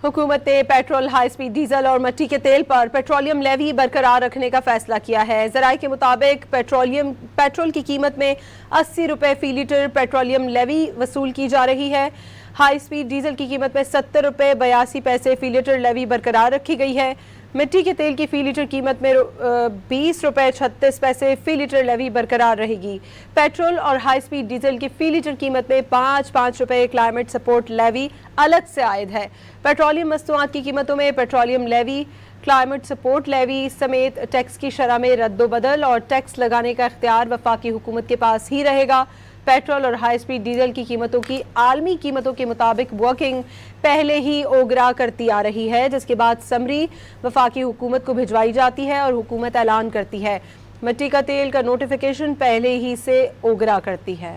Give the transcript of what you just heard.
हुकूमत ने petrol, high speed diesel और मिट्टी के तेल पर पेट्रोलियम लेवी बरकरार रखने का फैसला किया है। ज़राए के मुताबिक पेट्रोल की कीमत में 80 रुपये फी लीटर पेट्रोलियम लेवी वसूल की जा रही है। हाई स्पीड डीजल की कीमत में 70 रुपये 82 पैसे फी लीटर लेवी बरकरार रखी गई है। मिट्टी के तेल की फी लीटर कीमत में 20 रुपये 36 पैसे फी लीटर लेवी बरकरार रहेगी। पेट्रोल और हाई स्पीड डीजल की फी लीटर कीमत में 5 रुपये क्लाइमेट सपोर्ट लेवी अलग से आयद है। पेट्रोलियम मस्तूआत की कीमतों में petroleum levy, climate support levy समेत टैक्स की शरह में रद्दोबदल और टैक्स लगाने का इख्तियार वफाकी हुकूमत के पास ही रहेगा। पेट्रोल और हाई स्पीड डीजल की कीमतों की आलमी कीमतों के मुताबिक वर्किंग पहले ही ओगरा करती आ रही है, जिसके बाद समरी वफाकी हुकूमत को भिजवाई जाती है और हुकूमत ऐलान करती है। मिट्टी का तेल का नोटिफिकेशन पहले ही से ओगरा करती है।